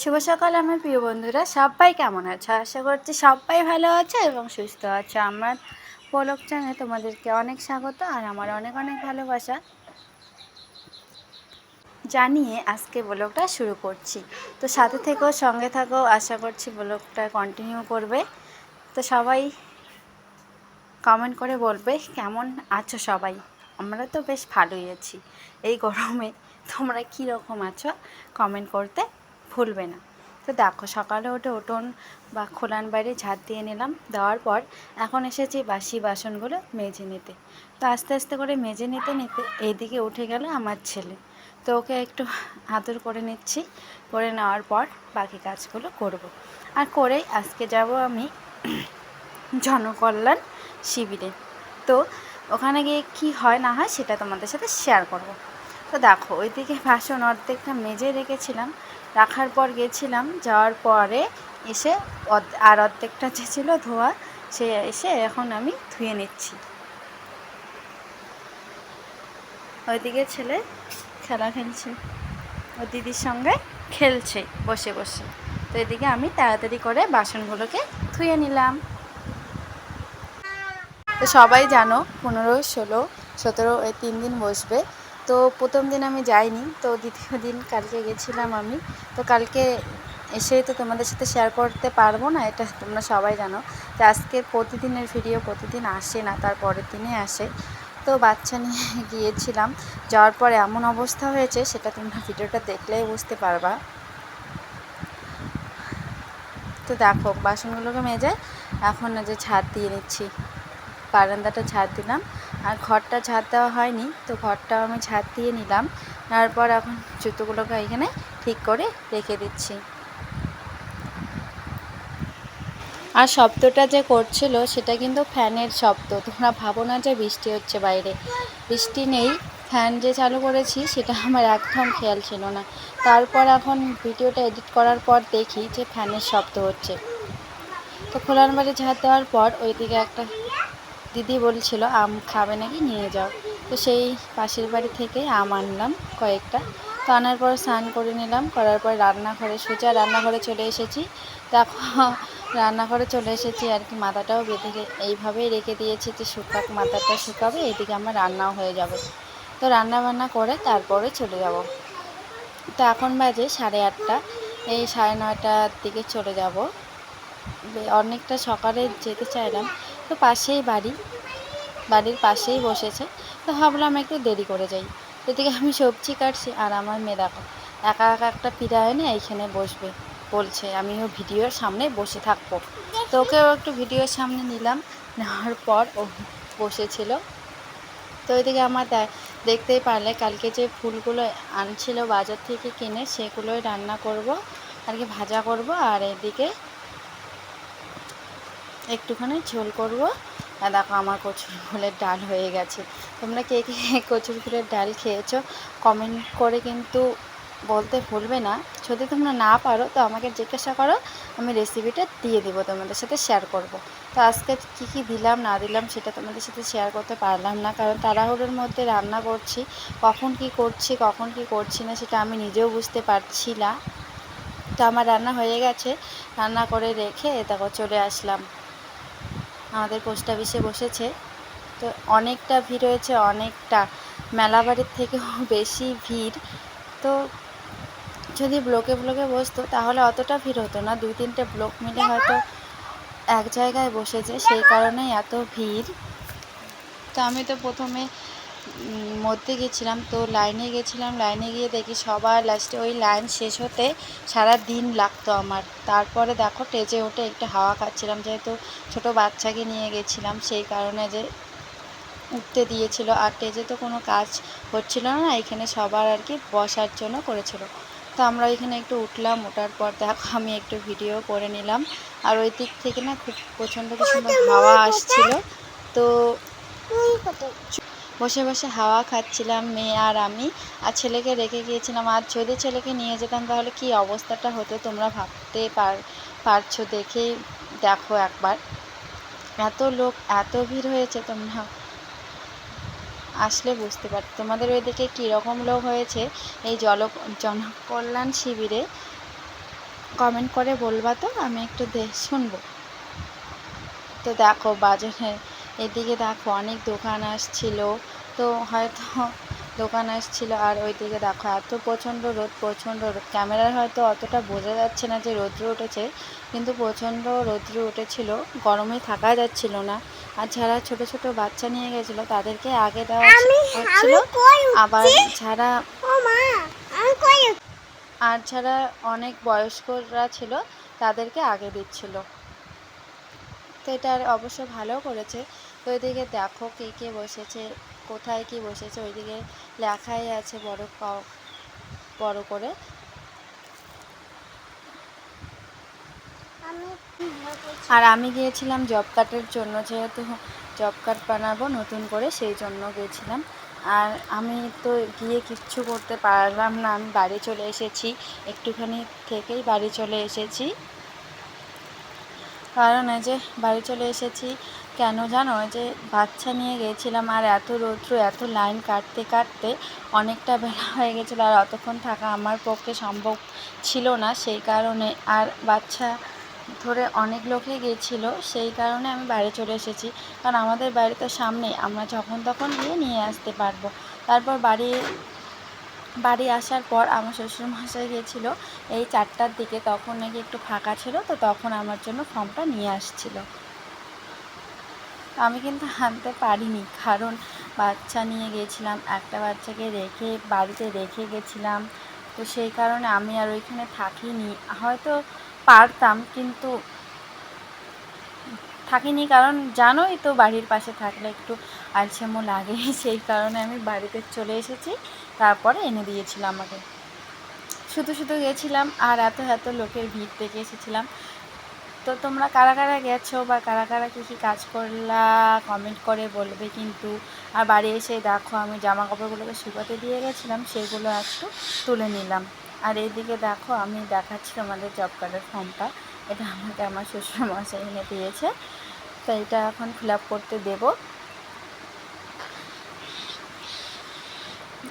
শুভ সকাল আমার প্রিয় বন্ধুরা, সবাই কেমন আছো? আশা করছি সবাই ভালো আছে এবং সুস্থ আছে। আমার পলক চ্যানেলে তোমাদেরকে অনেক স্বাগত আর আমার অনেক অনেক ভালোবাসা জানিয়ে আজকে ব্লগটা শুরু করছি। তো সাথে থেকেও সঙ্গে থাকো, আশা করছি ব্লগটা কন্টিনিউ করবে। তো সবাই কমেন্ট করে বলবে কেমন আছো সবাই। আমরা তো বেশ ভালোই আছি। এই গরমে তোমরা কীরকম আছো কমেন্ট করতে ভুলবে না। তো দেখো, সকালে উঠে উঠোন বা খোলান বাইরে ঝাড় দিয়ে নিলাম। দেওয়ার পর এখন এসেছি বাসি বাসনগুলো মেজে নিতে। তো আস্তে আস্তে করে মেজে নিতে নিতে এইদিকে উঠে গেল আমার ছেলে। তো ওকে একটু আদর করে নিচ্ছি। করে নেওয়ার পর বাকি কাজগুলো করব। আর করেই আজকে যাব আমি জনকল্যাণ শিবিরে। তো ওখানে গিয়ে কী হয় না হয় সেটা তোমাদের সাথে শেয়ার করব। তো দেখো, ওইদিকে বাসন অর্ধেকটা মেজে রেখেছিলাম। রাখার পর গেছিলাম, যাওয়ার পরে এসে আর অর্ধেকটা যে ছিল ধোয়া, সে এসে এখন আমি ধুয়ে নিচ্ছি। ওইদিকে ছেলে খেলা খেলছে, ও দিদির সঙ্গে খেলছে বসে বসে। তো এদিকে আমি তাড়াতাড়ি করে বাসনগুলোকে ধুয়ে নিলাম। তো সবাই জানো 15, 16, 17 এই 3 দিন বসবে। তো প্রথম দিন আমি যাইনি, তো দ্বিতীয় দিন কালকে গেছিলাম আমি। তো কালকে এসেই তো তোমাদের সাথে শেয়ার করতে পারবো না, এটা তোমরা সবাই জানো যে আজকে প্রতিদিনের ভিডিও প্রতিদিন আসে না, তার পরের দিনে আসে। তো বাচ্চা নিয়ে গিয়েছিলাম, যাওয়ার পর এমন অবস্থা হয়েছে সেটা তোমরা ভিডিওটা দেখলেই বুঝতে পারবা। তো দেখো, বাসনগুলোকে মেজে এখন যে ঝাড় দিয়ে নিচ্ছি। বারান্দাটা ঝাড় দিলাম, আর ঘরটা ঝাড় দেওয়া হয়নি, তো ঘরটাও আমি ঝাড় দিয়ে নিলাম। তারপর এখন জুতোগুলোকে এখানে ঠিক করে রেখে দিচ্ছি। আর শব্দটা যে করছিল সেটা কিন্তু ফ্যানের শব্দ। তোমরা ভাবো না যে বৃষ্টি হচ্ছে বাইরে, বৃষ্টি নেই। ফ্যান যে চালু করেছি সেটা আমার একদম খেয়াল ছিল না। তারপর এখন ভিডিওটা এডিট করার পর দেখি যে ফ্যানের শব্দ হচ্ছে। তো খোলার বাড়ি ঝাড় দেওয়ার পর ওইদিকে একটা দিদি বলছিল আম খাবে নাকি, নিয়ে যাও। তো সেই পাশের বাড়ি থেকে আম আনলাম কয়েকটা। তো আনার পর স্নান করে নিলাম, করার পর রান্নাঘরে সোজা রান্নাঘরে চলে এসেছি। দেখো, রান্নাঘরে চলে এসেছি আর কি, মাথাটাও বেঁধে এইভাবেই রেখে দিয়েছি যে মাথাটা শুকাবে, এদিকে আমার রান্নাও হয়ে যাবে। তো রান্না বান্না করে তারপরে চলে যাব। তো এখন বাজে 8:30, এই 9:30টার দিকে চলে যাব। অনেকটা সকালে যেতে চাইলাম, তো পাশেই বাড়ির পাশেই বসেছে, তো ভাবলাম একটু দেরি করে যাই। এদিকে আমি সবজি কাটছি আর আমার মেয়ে দেখো একা একা একটা পিঠা এনে এইখানে বসবে বলছে, আমিও ভিডিওর সামনে বসে থাকবো। তো ওকেও একটু ভিডিওর সামনে নিলাম, নেওয়ার পর ও বসেছিল। তো এদিকে আমার দেখতেই পারলে কালকে যে ফুলগুলো আনছিল বাজার থেকে কিনে, সেগুলোই রান্না করব আর কি, ভাজা করব। আর এদিকে একটুখানি ঝোল করব। আর দেখো, আমার কচুর ফুলের ডাল হয়ে গেছে। তোমরা কে কে কচুর ফুলের ডাল খেয়েছো কমেন্ট করে কিন্তু বলতে ভুলবে না। যদি তোমরা না পারো তো আমাকে জিজ্ঞাসা করো, আমি রেসিপিটা দিয়ে দেবো, তোমাদের সাথে শেয়ার করব। তো আজকে কী কী দিলাম না দিলাম সেটা তোমাদের সাথে শেয়ার করতে পারলাম না, কারণ তাড়াহুড়োর মধ্যে রান্না করছি। কখন কি করছি কখন কি করছি না সেটা আমি নিজেও বুঝতে পারছি না। তো আমার রান্না হয়ে গেছে, রান্না করে রেখে দেখো চলে আসলাম। আমাদের পোস্ট অফিসে বসেছে, তো অনেকটা ভিড় হয়েছে, অনেকটা মেলা বাড়ির থেকেও বেশি ভিড়। তো যদি ব্লকে বসতো তাহলে অতটা ভিড় হতো না, 2-3টে ব্লক মিলে হয়তো এক জায়গায় বসেছে, সেই কারণেই এত ভিড়। তো আমি তো প্রথমে মধ্যে গেছিলাম, তো লাইনে গেছিলাম, লাইনে গিয়ে দেখি সবার লাস্টে ওই লাইন শেষ হতে সারা দিন লাগতো আমার। তারপরে দেখো স্টেজে উঠে একটু হাওয়া খাচ্ছিলাম, যেহেতু ছোট বাচ্চাকে নিয়ে গেছিলাম সেই কারণে যে উঠতে দিয়েছিল। আর স্টেজে তো কোনো কাজ হচ্ছিল না, এখানে সবার আর কি বসার জন্য করেছিল। তো আমরা এখানে একটু উঠলাম, ওঠার পর দেখো আমি একটু ভিডিও করে নিলাম। আর ওই দিক থেকে না খুব প্রচণ্ড হাওয়া আসছিল, তো বসে বসে হাওয়া খাচ্ছিলাম মেয়ে আর আমি। আর ছেলেকে রেখে গিয়েছিলাম, আর যদি ছেলেকে নিয়ে যেতাম তাহলে কি অবস্থাটা হতো তোমরা ভাবতে পারছো, দেখেই দেখো একবার। এত লোক, এত ভিড় হয়েছে, তোমরা আসলে বুঝতে পারতো। তোমাদের ওইদিকে কীরকম লোক হয়েছে এই জনকল্যাণ শিবিরে কমেন্ট করে বলবা তো, আমি একটু শুনবো। তো দেখো বাজারে এদিকে দেখো অনেক দোকান আসছিল, তো হয়তো দোকান আসছিল, আর ওইদিকে দেখো এত প্রচণ্ড রোদ, প্রচণ্ড রোদ। ক্যামেরায় হয়তো অতটা বোঝা যাচ্ছে না যে রৌদ্র উঠেছে, কিন্তু প্রচণ্ড রৌদ্র উঠেছিল, গরমে থাকা যাচ্ছিল না। আর যারা ছোট ছোট বাচ্চা নিয়ে গেছিলো তাদেরকে আগে দেওয়া হচ্ছিল, আবার যারা যারা অনেক বয়স্করা ছিল তাদেরকে আগে দিচ্ছিল। তো এটা অবশ্য ভালো করেছে। তো ওইদিকে দেখো কে কে বসেছে, কোথায় কি বসেছে, ওইদিকে লেখাই আছে বড় করে। আর আমি গিয়েছিলাম জব কার্ডের জন্য, যেহেতু জব কার্ড বানাবো নতুন করে, সেই জন্য গিয়েছিলাম। আর আমি তো গিয়ে কিচ্ছু করতে পারলাম না, আমি বাড়ি চলে এসেছি, একটুখানি থেকেই বাড়ি চলে এসেছি। কারণ এই যে বাড়ি চলে এসেছি কেন জানো, যে বাচ্চা নিয়ে গিয়েছিলাম, আর এত রৌদ্র, এত লাইন কাটতে কাটতে অনেকটা বেলা হয়ে গেছিলো, আর অতক্ষণ থাকা আমার পক্ষে সম্ভব ছিল না, সেই কারণে। আর বাচ্চা ধরে অনেক লোকে গিয়েছিলো, সেই কারণে আমি বাড়ি চলে এসেছি। কারণ আমাদের বাড়ি তো সামনে, আমরা যখন তখন গিয়ে নিয়ে আসতে পারবো। তারপর বাড়ি আসার পর আমার শ্বশুরমশাই গিয়েছিলো এই 4টার দিকে, তখন নাকি একটু ফাঁকা ছিল, তো তখন আমার জন্য ফর্মটা নিয়ে আসছিল। আমি কিন্তু আনতে পারিনি, কারণ বাচ্চা নিয়ে গিয়েছিলাম, একটা বাচ্চাকে রেখে বাড়িতে রেখে গেছিলাম, তো সেই কারণে আমি আর ওইখানে থাকিনি। হয়তো পারতাম, কিন্তু থাকিনি, কারণ জানোই তো বাড়ির পাশে থাকলে একটু আলসেমো লাগে, সেই কারণে আমি বাড়িতে চলে এসেছি। তারপরে এনে দিয়েছিল আমাকে, শুধু শুধু গেছিলাম, আর এত এত লোকের ভিড় দেখে এসেছিলাম। তো তোমরা কারা কারা গেছো বা কারা কারা কী কী কাজ করলা কমেন্ট করে বলবে কিন্তু। আর বাড়ি এসে দেখো আমি জামা কাপড়গুলোকে শুকাতে দিয়ে গেছিলাম, সেগুলো একটু তুলে নিলাম। আর এইদিকে দেখো আমি দেখাচ্ছি আমাদের জব কার্ডের ফর্মটা, এটা আমাকে আমার শ্বশুরমশাই এনে দিয়েছে, তো এটা এখন ফিল আপ করতে দেবো।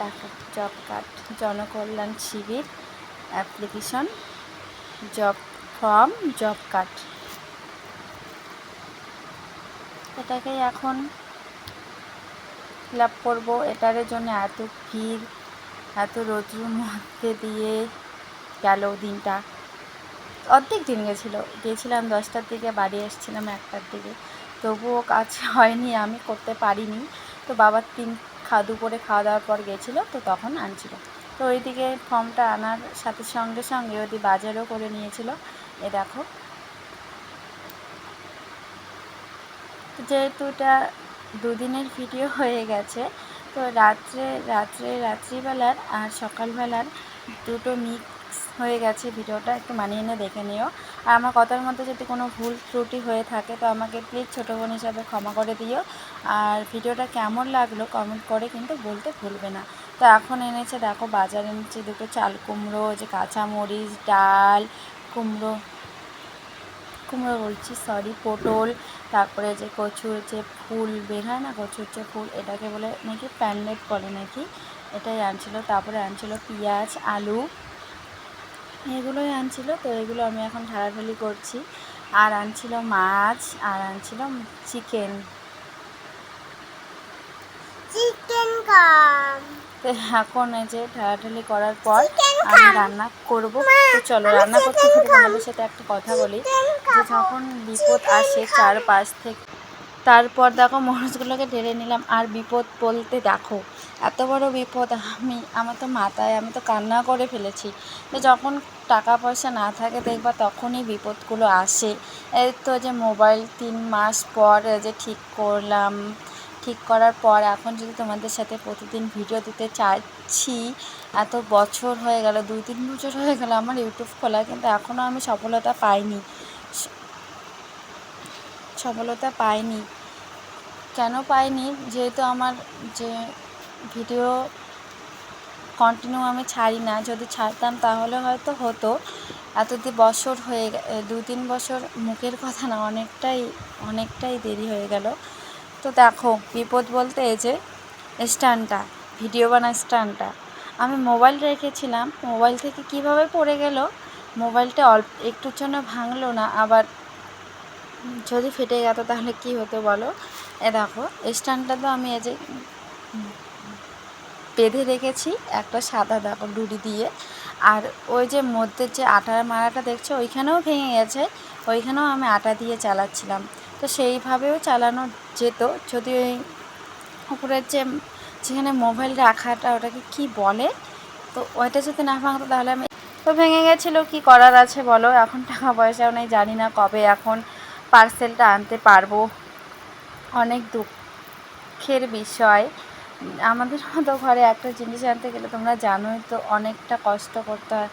দেখো জব কার্ড, জনকল্যাণ শিবির application, job form, job card, এটাকেই এখন ফিল আপ করবো। এটার জন্য এত ভিড়, এত রৌদ্রের মধ্যে দিয়ে গেল দিনটা, অর্ধেক দিন গিয়েছিলাম 10টার দিকে, বাড়ি এসেছিলাম 1টার দিকে, তবুও কাজ হয়নি, আমি করতে পারিনি। তো বাবার দুপুরে খাওয়া দাওয়ার পর গেছিলো, তো তখন আনছিল। তো ওইদিকে ফর্মটা আনার সাথে সঙ্গে সঙ্গে ওদি বাজারও করে নিয়েছিল। এ দেখো, যেহেতু এটা দুদিনের ভিডিও হয়ে গেছে, তো রাত্রিবেলার আর সকালবেলার দুটো মিক্স হয়ে গেছে ভিডিওটা, একটু মানিয়ে নিয়ে দেখে নিও। আর আমার কথার মধ্যে যদি কোনো ভুল ত্রুটি হয়ে থাকে তো আমাকে প্লিজ ছোটো বোন হিসাবে ক্ষমা করে দিও। আর ভিডিওটা কেমন লাগলো কমেন্ট করে কিন্তু বলতে ভুলবে না। তো এখন এনেছে দেখো, বাজারে এনেছে দুটো চাল কুমড়ো, যে কাঁচামরিচ, ডাল, কুমড়ো বলছি সরি, পটল, তারপরে যে কচুর যে ফুল বের হয় না, কচুর যে ফুল, এটাকে বলে নাকি প্যানলেট বলে নাকি, এটাই আনছিল। তারপরে আনছিল পেঁয়াজ, আলু, এগুলোই আনছিল। তো এগুলো আমি এখন ঢালাঢালি করছি। আর আনছিল মাছ, আর আনছিল চিকেন। তো এখন এই যে ঢালাঢালি করার পর আমি রান্না করব। তো চলো রান্না করতে করতে তোমাদের সাথে একটা কথা বলি, যে যখন বিপদ আসে চারপাশ থেকে, তারপর দেখো মরিচগুলোকে ঢেলে নিলাম। আর বিপদ বলতে দেখো এত বড় বিপদ, আমার তো মাথায়, আমি তো কান্না করে ফেলেছি। তো যখন টাকা পয়সা না থাকে দেখবা তখনই বিপদগুলো আসে। এই তো যে মোবাইল 3 মাস পর যে ঠিক করার পর এখন যদি তোমাদের সাথে প্রতিদিন ভিডিও দিতে চাইছি, এত বছর হয়ে গেল, 2-3 বছর হয়ে গেল আমার ইউটিউব খোলা, কিন্তু এখনও আমি সফলতা পাইনি। কেন পাইনি? যেহেতু আমার যে ভিডিও কন্টিনিউ আমি ছাড়ি না, যদি ছাড়তাম তাহলে হয়তো হতো। বছর হয়ে 2-3 বছর মুখের কথা না, অনেকটাই দেরি হয়ে গেল। তো দেখো বিপদ বলতে এই যে স্ট্যান্ডটা, ভিডিও বানার স্ট্যান্ডটা আমি মোবাইল রেখেছিলাম, মোবাইল থেকে কিভাবে পড়ে গেল মোবাইলটা অল্প একটুর জন্য ভাঙলো না, আবার যদি ফেটে যেত তাহলে কী হতো বলো। দেখো স্ট্যান্ডটা তো আমি এই যে বেঁধে রেখেছি একটা সাদা দেখো ডুরি দিয়ে, আর ওই যে মধ্যে যে আটার মারাটা দেখছো ওইখানেও ভেঙে গেছে, ওইখানেও আমি আটা দিয়ে চালাচ্ছিলাম। তো সেইভাবেও চালানো যেত যদি ওই উপরের যে যেখানে মোবাইল রাখাটা ওটাকে কি বলে, তো ওইটা যদি না ভাঙতো তাহলে আমি, তো ভেঙে গেছিলো, কি করার আছে বলো। এখন টাকা পয়সাও নেই, জানি না কবে এখন পার্সেলটা আনতে পারবো। অনেক দুঃখের বিষয়। আমাদের মতো ঘরে একটা জিনিস আনতে গেলে তোমরা জানোই তো অনেকটা কষ্ট করতে হয়,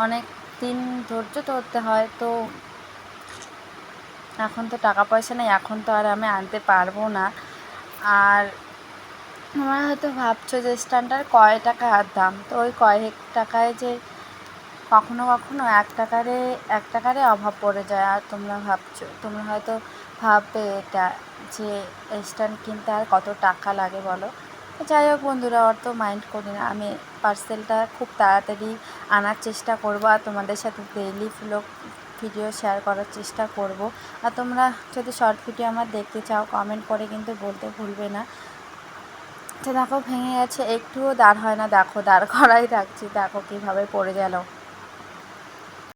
অনেক দিন ধৈর্য ধরতে হয়। তো এখন তো টাকা পয়সা নেই, এখন তো আর আমি আনতে পারবো না। আর তোমরা হয়তো ভাবছো যে স্ট্যান্ডটার কয় টাকা আর দাম, তো ওই কয়েক টাকায় যে কখনো কখনো এক টাকারে অভাব পড়ে যায়। আর তোমরা হয়তো ভাববে এটা যে স্ট্যান্ড কিনতে আর কত টাকা লাগে বলো। তো যাই হোক বন্ধুরা, অত মাইন্ড করি না, আমি পার্সেলটা খুব তাড়াতাড়ি আনার চেষ্টা করব, আর তোমাদের সাথে ডেইলি ভিডিও শেয়ার করার চেষ্টা করব। আর তোমরা যদি শর্ট ভিডিও আমার দেখতে চাও কমেন্ট করে কিন্তু বলতে ভুলবে না। তো দেখো ভেঙে গেছে, একটুও দাঁড় হয় না, দেখো দাঁড় করাই থাকছি, দেখো কীভাবে পড়ে গেল।